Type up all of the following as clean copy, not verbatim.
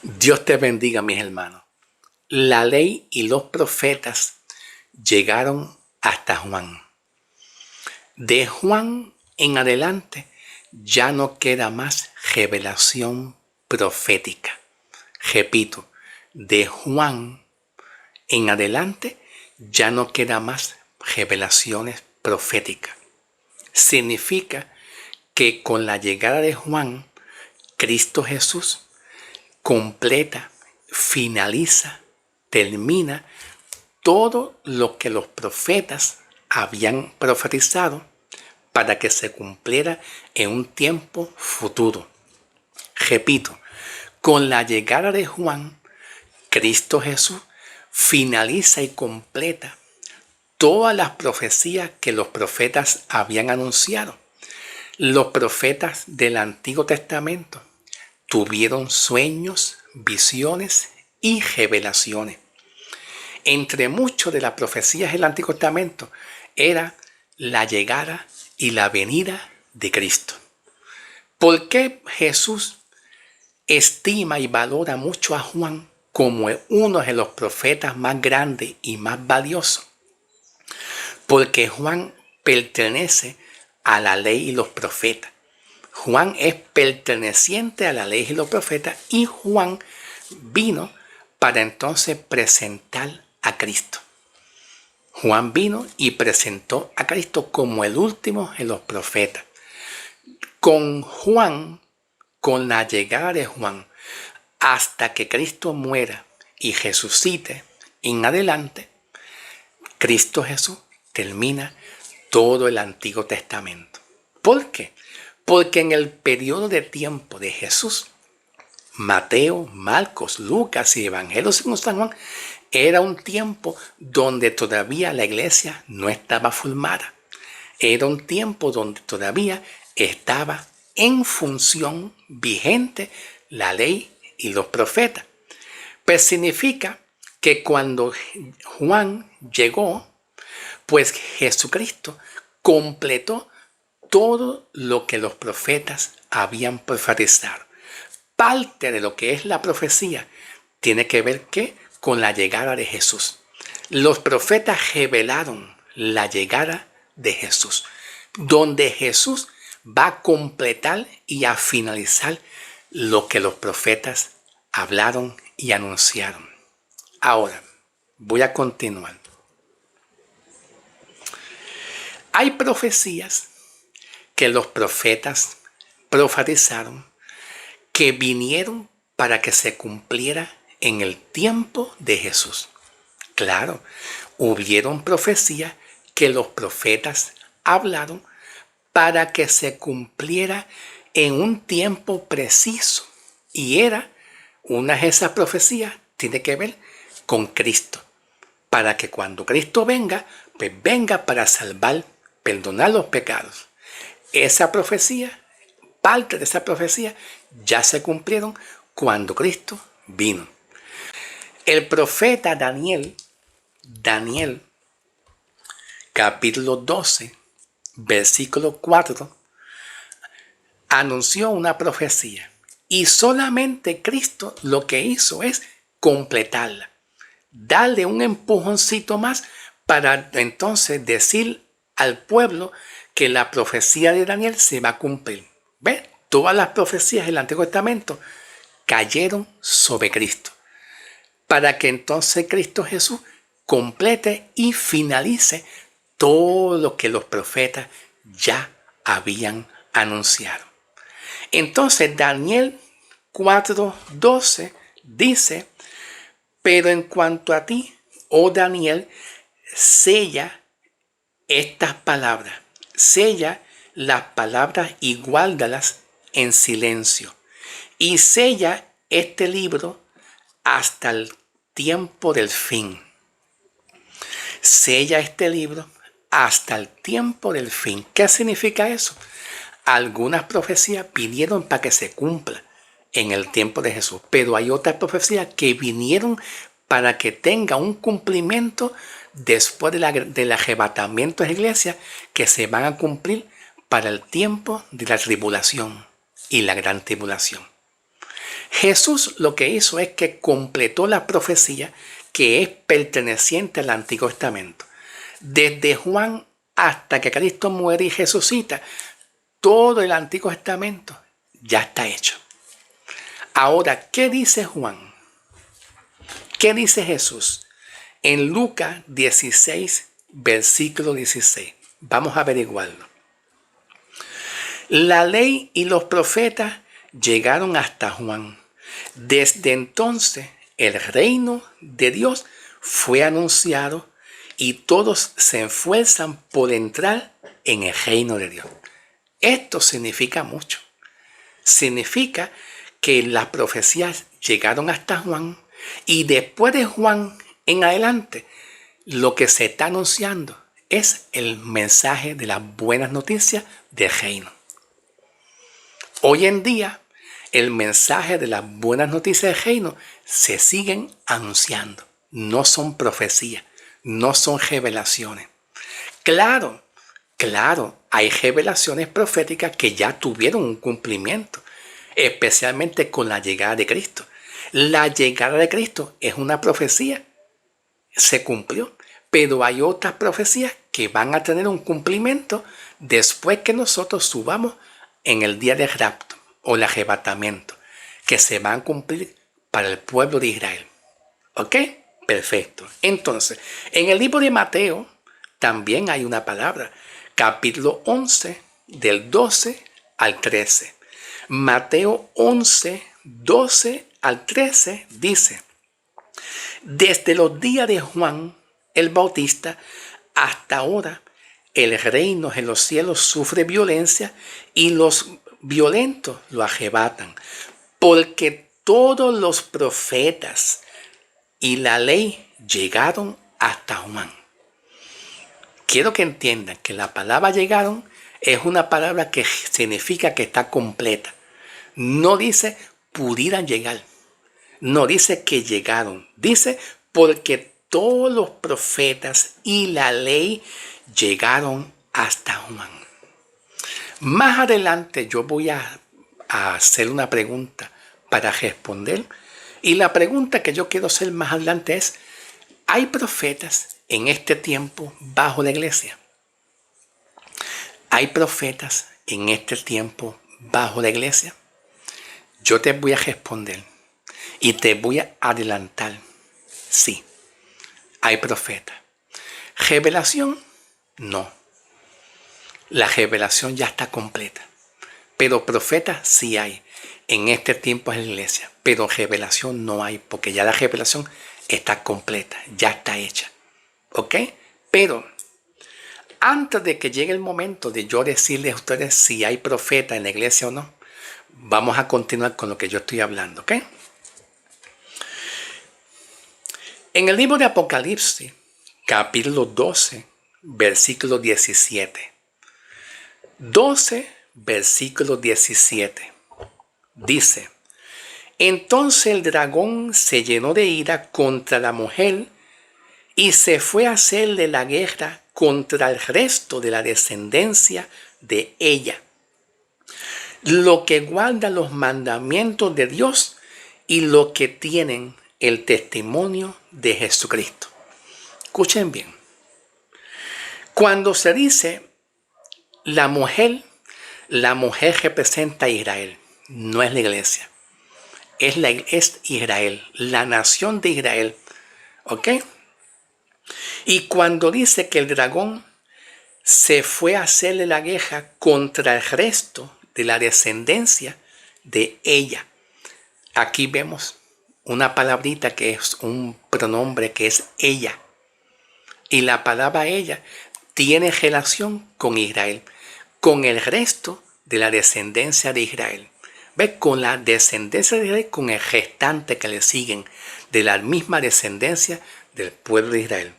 Dios te bendiga, mis hermanos. La ley y los profetas llegaron hasta Juan. De Juan en adelante ya no queda más revelación profética. Repito, de Juan en adelante ya no queda más revelaciones proféticas. Significa que con la llegada de Juan, Cristo Jesús completa, finaliza, termina todo lo que los profetas habían profetizado para que se cumpliera en un tiempo futuro. Repito, con la llegada de Juan, Cristo Jesús finaliza y completa todas las profecías que los profetas habían anunciado. Los profetas del Antiguo Testamento tuvieron sueños, visiones y revelaciones. Entre muchos de las profecías del Antiguo Testamento era la llegada y la venida de Cristo. ¿Por qué Jesús estima y valora mucho a Juan como uno de los profetas más grandes y más valiosos? Porque Juan pertenece a la ley y los profetas. Juan es perteneciente a la ley y los profetas, y Juan vino para entonces presentar a Cristo. Juan vino y presentó a Cristo como el último de los profetas. Con Juan, con la llegada de Juan, hasta que Cristo muera y resucite en adelante, Cristo Jesús termina todo el Antiguo Testamento. ¿Por qué? Porque en el periodo de tiempo de Jesús, Mateo, Marcos, Lucas y Evangelios según San Juan, era un tiempo donde todavía la iglesia no estaba formada. Era un tiempo donde todavía estaba en función vigente la ley y los profetas. Pues significa que cuando Juan llegó, pues Jesucristo completó todo lo que los profetas habían profetizado. Parte de lo que es la profecía tiene que ver con la llegada de Jesús. Los profetas revelaron la llegada de Jesús, donde Jesús va a completar y a finalizar lo que los profetas hablaron y anunciaron. Ahora, voy a continuar. Hay profecías que los profetas profetizaron que vinieron para que se cumpliera en el tiempo de Jesús. Claro, hubieron profecías que los profetas hablaron para que se cumpliera en un tiempo preciso. Y una de esas profecías tiene que ver con Cristo. Para que cuando Cristo venga, pues venga para salvar, perdonar los pecados. Esa profecía, parte de esa profecía, ya se cumplieron cuando Cristo vino. El profeta Daniel, capítulo 12, versículo 4, anunció una profecía. Y solamente Cristo lo que hizo es completarla. Darle un empujoncito más para entonces decir al pueblo que la profecía de Daniel se va a cumplir. ¿Ves? Todas las profecías del Antiguo Testamento cayeron sobre Cristo, para que entonces Cristo Jesús complete y finalice todo lo que los profetas ya habían anunciado. Entonces Daniel 4:12 dice: pero en cuanto a ti, oh Daniel, sella estas palabras, sella las palabras y guárdalas en silencio, y sella este libro hasta el tiempo del fin. Sella este libro hasta el tiempo del fin. ¿Qué significa eso? Algunas profecías vinieron para que se cumpla en el tiempo de Jesús, pero hay otras profecías que vinieron para que tenga un cumplimiento después del arrebatamiento de la iglesia, que se van a cumplir para el tiempo de la tribulación y la gran tribulación. Jesús lo que hizo es que completó la profecía que es perteneciente al Antiguo Testamento. Desde Juan hasta que Cristo muere y resucita, todo el Antiguo Testamento ya está hecho. Ahora, ¿qué dice Juan? ¿Qué dice Jesús? En Lucas 16, versículo 16. Vamos a averiguarlo. La ley y los profetas llegaron hasta Juan. Desde entonces, el reino de Dios fue anunciado y todos se esfuerzan por entrar en el reino de Dios. Esto significa mucho. Significa que las profecías llegaron hasta Juan y después de Juan en adelante, lo que se está anunciando es el mensaje de las buenas noticias del reino. Hoy en día, el mensaje de las buenas noticias del reino se siguen anunciando. No son profecías, no son revelaciones. Claro, hay revelaciones proféticas que ya tuvieron un cumplimiento, especialmente con la llegada de Cristo. La llegada de Cristo es una profecía, se cumplió, pero hay otras profecías que van a tener un cumplimiento después que nosotros subamos en el día del rapto o el arrebatamiento, que se van a cumplir para el pueblo de Israel. ¿Ok? Perfecto. Entonces, en el libro de Mateo también hay una palabra, capítulo 11, del 12 al 13. Mateo 11, 12 al 13 dice: desde los días de Juan el Bautista hasta ahora, el reino en los cielos sufre violencia y los violentos lo arrebatan, porque todos los profetas y la ley llegaron hasta Juan. Quiero que entiendan que la palabra llegaron es una palabra que significa que está completa. No dice pudieran llegar. No dice que llegaron. Dice porque todos los profetas y la ley llegaron hasta Juan. Más adelante yo voy a hacer una pregunta para responder. Y la pregunta que yo quiero hacer más adelante es: ¿hay profetas en este tiempo bajo la iglesia? ¿Hay profetas en este tiempo bajo la iglesia? Yo te voy a responder y te voy a adelantar. Sí, hay profetas. ¿Revelación? No. La revelación ya está completa. Pero profetas sí hay en este tiempo en la iglesia. Pero revelación no hay, porque ya la revelación está completa, ya está hecha. ¿Ok? Pero antes de que llegue el momento de yo decirles a ustedes si hay profeta en la iglesia o no, vamos a continuar con lo que yo estoy hablando. ¿Ok? En el libro de Apocalipsis, capítulo 12, versículo 17. 12, versículo 17. Dice: entonces el dragón se llenó de ira contra la mujer y se fue a hacerle la guerra contra el resto de la descendencia de ella, lo que guarda los mandamientos de Dios y lo que tienen el testimonio de Jesucristo. Escuchen bien. Cuando se dice la mujer representa a Israel, no es la iglesia. Es Israel, la nación de Israel. ¿Ok? Y cuando dice que el dragón se fue a hacerle la guerra contra el resto de la descendencia de ella. Aquí vemos una palabrita que es un pronombre que es ella. Y la palabra ella tiene relación con Israel, con el resto de la descendencia de Israel. ¿Ves? Con la descendencia de Israel, con el restante que le siguen de la misma descendencia del pueblo de Israel.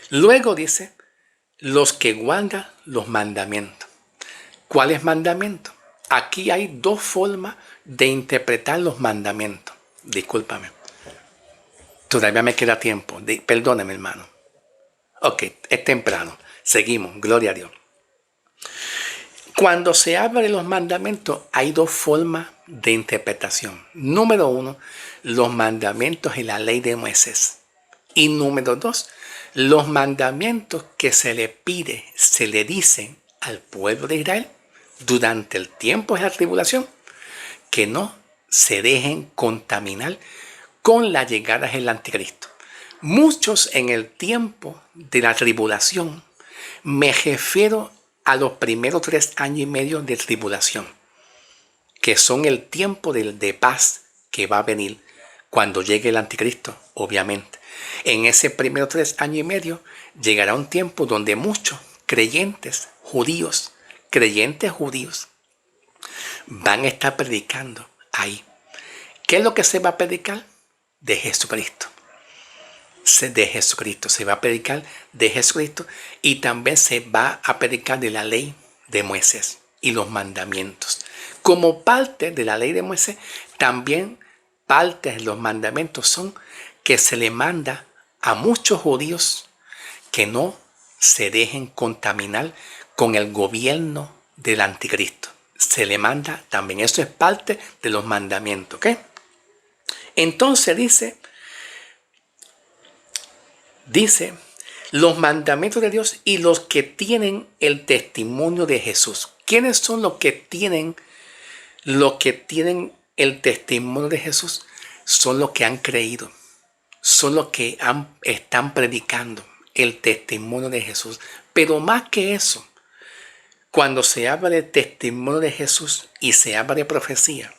Luego dice, los que guardan los mandamientos. ¿Cuáles mandamientos? Aquí hay dos formas de interpretar los mandamientos. Discúlpame. Todavía me queda tiempo. Perdóname, hermano. Ok, es temprano. Seguimos. Gloria a Dios. Cuando se habla de los mandamientos, hay dos formas de interpretación. Número uno, los mandamientos en la ley de Moisés. Y número dos, los mandamientos que se le pide, se le dicen al pueblo de Israel durante el tiempo de la tribulación, que no se dejen contaminar con la llegada del anticristo. Muchos en el tiempo de la tribulación, me refiero a los primeros 3 años y medio de tribulación, que son el tiempo de paz que va a venir cuando llegue el anticristo, obviamente. En ese primeros 3 años y medio llegará un tiempo donde muchos creyentes judíos, van a estar predicando ahí. ¿Qué es lo que se va a predicar? De Jesucristo. De Jesucristo. Se va a predicar de Jesucristo y también se va a predicar de la ley de Moisés y los mandamientos. Como parte de la ley de Moisés, también parte de los mandamientos son que se le manda a muchos judíos que no se dejen contaminar con el gobierno del anticristo. Se le manda también. Eso es parte de los mandamientos. ¿Ok? Entonces dice los mandamientos de Dios y los que tienen el testimonio de Jesús. ¿Quiénes son los que tienen el testimonio de Jesús? Son los que han creído. Son los que están predicando el testimonio de Jesús. Pero más que eso, cuando se habla del testimonio de Jesús y se habla de profecía,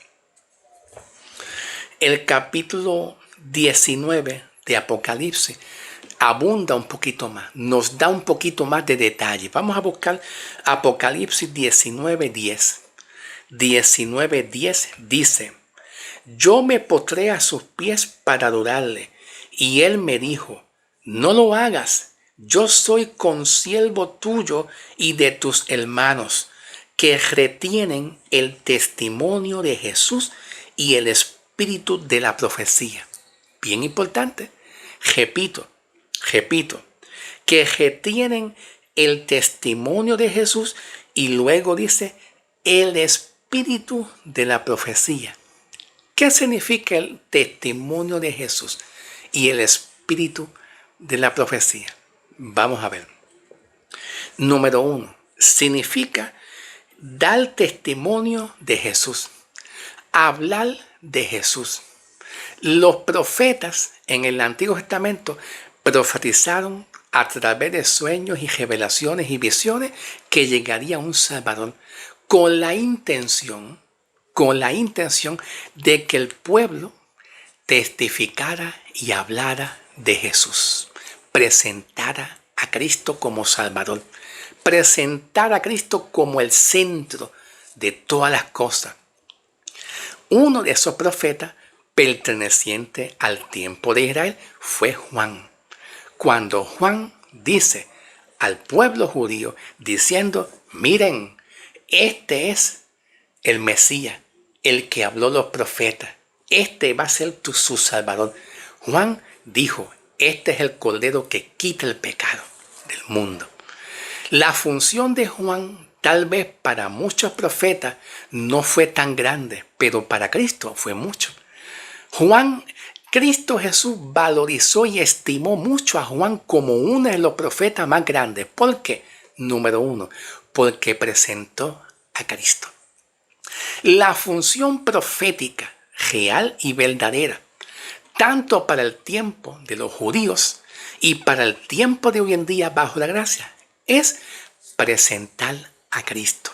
el capítulo 19 de Apocalipsis abunda un poquito más, nos da un poquito más de detalle. Vamos a buscar Apocalipsis 19:10. 19:10 dice: yo me postré a sus pies para adorarle, y él me dijo: no lo hagas, yo soy consiervo tuyo y de tus hermanos, que retienen el testimonio de Jesús y el espíritu de la profecía. Bien importante, repito, que retienen el testimonio de Jesús y luego dice el espíritu de la profecía. ¿Qué significa el testimonio de Jesús y el espíritu de la profecía? Vamos a ver. Número 1, significa dar testimonio de Jesús, hablar de Jesús. Los profetas en el Antiguo Testamento profetizaron a través de sueños y revelaciones y visiones que llegaría un Salvador con la intención de que el pueblo testificara y hablara de Jesús, presentara a Cristo como Salvador, presentara a Cristo como el centro de todas las cosas. Uno de esos profetas perteneciente al tiempo de Israel fue Juan. Cuando Juan dice al pueblo judío diciendo: miren, este es el Mesías, el que habló los profetas, este va a ser su Salvador. Juan dijo: este es el Cordero que quita el pecado del mundo. La función de Juan, tal vez para muchos profetas, no fue tan grande, pero para Cristo fue mucho. Cristo Jesús valorizó y estimó mucho a Juan como uno de los profetas más grandes. ¿Por qué? Número 1, porque presentó a Cristo. La función profética real y verdadera, tanto para el tiempo de los judíos y para el tiempo de hoy en día bajo la gracia, es presentar a Cristo,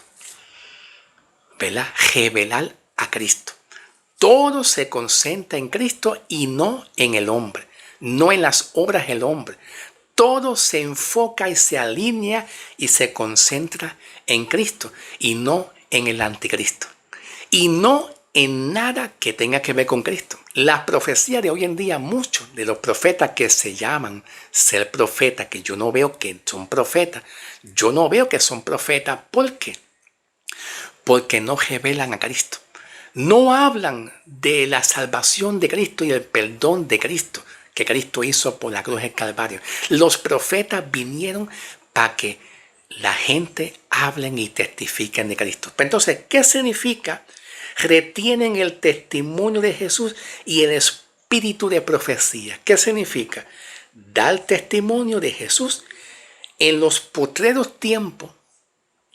¿verdad? Revelar a Cristo. Todo se concentra en Cristo y no en el hombre, no en las obras del hombre. Todo se enfoca y se alinea y se concentra en Cristo y no en el anticristo. Y no en nada que tenga que ver con Cristo. Las profecías de hoy en día, muchos de los profetas que se llaman ser profetas, que yo no veo que son profetas, ¿por qué? Porque no revelan a Cristo. No hablan de la salvación de Cristo y el perdón de Cristo que Cristo hizo por la cruz del Calvario. Los profetas vinieron para que la gente hablen y testifiquen de Cristo. Pero entonces, ¿qué significa? Retienen el testimonio de Jesús y el espíritu de profecía. ¿Qué significa? Dar testimonio de Jesús en los postreros tiempos,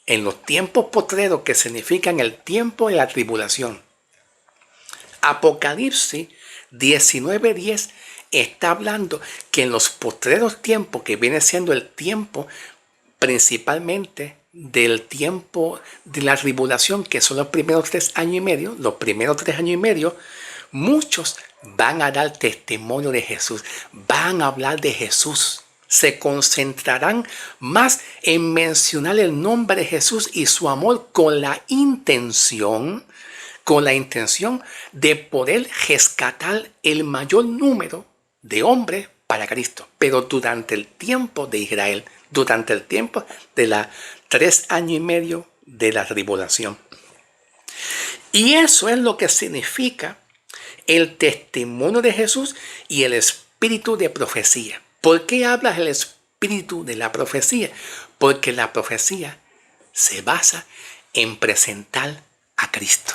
en los tiempos postreros que significan el tiempo de la tribulación. Apocalipsis 19:10 está hablando que en los postreros tiempos, que viene siendo el tiempo principalmente del tiempo de la tribulación, que son los primeros 3 años y medio, muchos van a dar testimonio de Jesús, van a hablar de Jesús. Se concentrarán más en mencionar el nombre de Jesús y su amor con la intención de poder rescatar el mayor número de hombres para Cristo. Pero durante el tiempo de Israel, durante el tiempo de los 3 años y medio de la tribulación. Y eso es lo que significa el testimonio de Jesús y el espíritu de profecía. ¿Por qué hablas el espíritu de la profecía? Porque la profecía se basa en presentar a Cristo.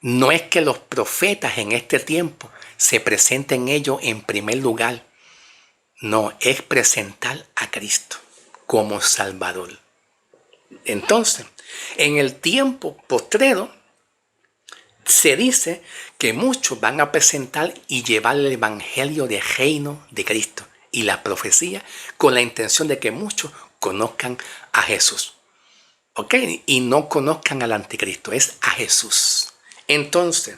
No es que los profetas en este tiempo se presenten ellos en primer lugar. No, es presentar a Cristo como Salvador. Entonces, en el tiempo postrero, se dice que muchos van a presentar y llevar el evangelio del reino de Cristo y la profecía con la intención de que muchos conozcan a Jesús. ¿Ok? Y no conozcan al anticristo, es a Jesús. Entonces,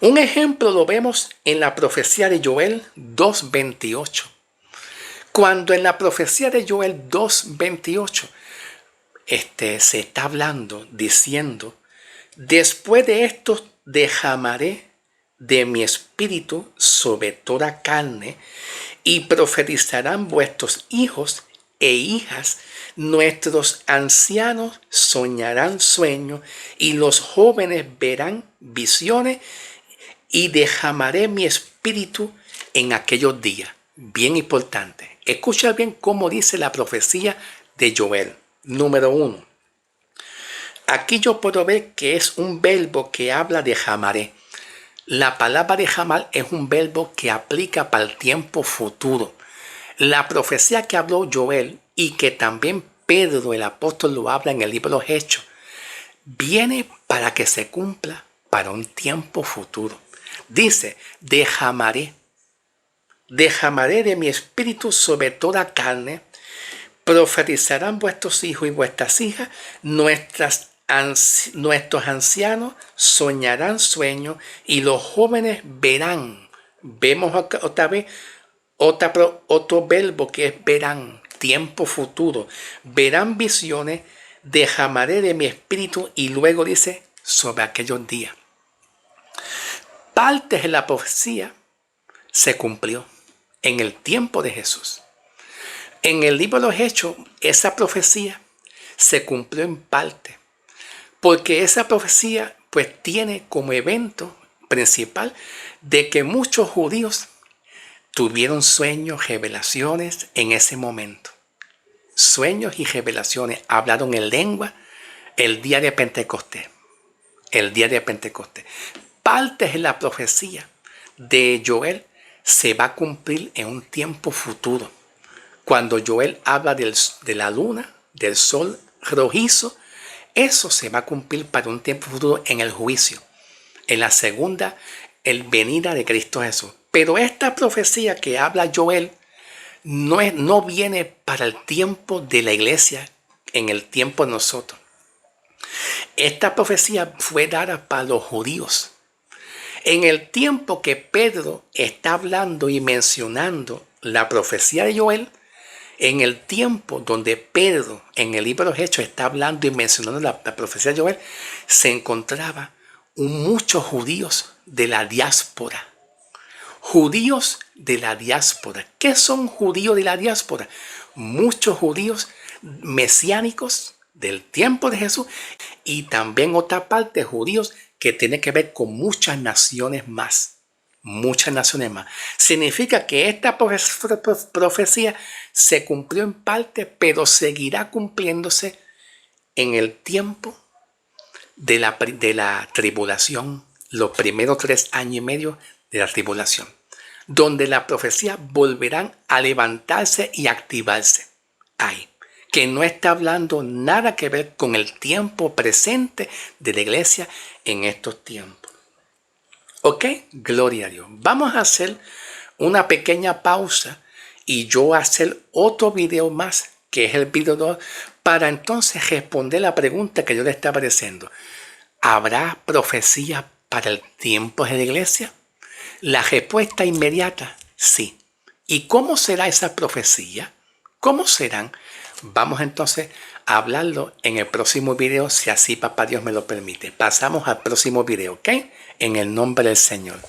un ejemplo lo vemos en la profecía de Joel 2:28. Cuando en la profecía de Joel 2:28 se está hablando, diciendo: después de esto derramaré de mi espíritu sobre toda carne, y profetizarán vuestros hijos e hijas, nuestros ancianos soñarán sueños, y los jóvenes verán visiones, y derramaré mi espíritu en aquellos días. Bien importante. Escucha bien cómo dice la profecía de Joel. Número 1. Aquí yo puedo ver que es un verbo que habla de jamaré. La palabra de jamar es un verbo que aplica para el tiempo futuro. La profecía que habló Joel y que también Pedro el apóstol lo habla en el libro de los Hechos, viene para que se cumpla para un tiempo futuro. Dice: derramaré de mi espíritu sobre toda carne, profetizarán vuestros hijos y vuestras hijas, nuestros ancianos soñarán sueños, y los jóvenes verán. Vemos otra vez otro verbo que es verán, tiempo futuro. Verán visiones, derramaré de mi espíritu, y luego dice sobre aquellos días. Parte de la profecía se cumplió en el tiempo de Jesús. En el libro de los Hechos, esa profecía se cumplió en parte, porque esa profecía pues tiene como evento principal de que muchos judíos tuvieron sueños, revelaciones en ese momento. Sueños y revelaciones, hablaron en lengua el día de Pentecostés. Parte de la profecía de Joel se va a cumplir en un tiempo futuro. Cuando Joel habla de la luna, del sol rojizo, eso se va a cumplir para un tiempo futuro en el juicio, en la segunda venida de Cristo Jesús. Pero esta profecía que habla Joel no viene para el tiempo de la iglesia, en el tiempo de nosotros. Esta profecía fue dada para los judíos. En el tiempo que Pedro está hablando y mencionando la profecía de Joel, en el tiempo donde Pedro en el libro de los Hechos está hablando y mencionando la profecía de Joel, se encontraba muchos judíos de la diáspora. Judíos de la diáspora. ¿Qué son judíos de la diáspora? Muchos judíos mesiánicos del tiempo de Jesús, y también otra parte judíos que tiene que ver con muchas naciones más. muchas naciones más. Significa que esta profecía se cumplió en parte, pero seguirá cumpliéndose en el tiempo de la tribulación, los primeros 3 años y medio de la tribulación, donde las profecías volverán a levantarse y activarse. Ahí, que no está hablando nada que ver con el tiempo presente de la iglesia en estos tiempos. ¿Ok? Gloria a Dios. Vamos a hacer una pequeña pausa y yo hacer otro video más, que es el video 2, para entonces responder la pregunta que yo le estaba diciendo. ¿Habrá profecía para el tiempo de la iglesia? La respuesta inmediata, sí. ¿Y cómo será esa profecía? ¿Cómo serán? Vamos entonces a hablarlo en el próximo video, si así Papá Dios me lo permite. Pasamos al próximo video, ¿ok? En el nombre del Señor.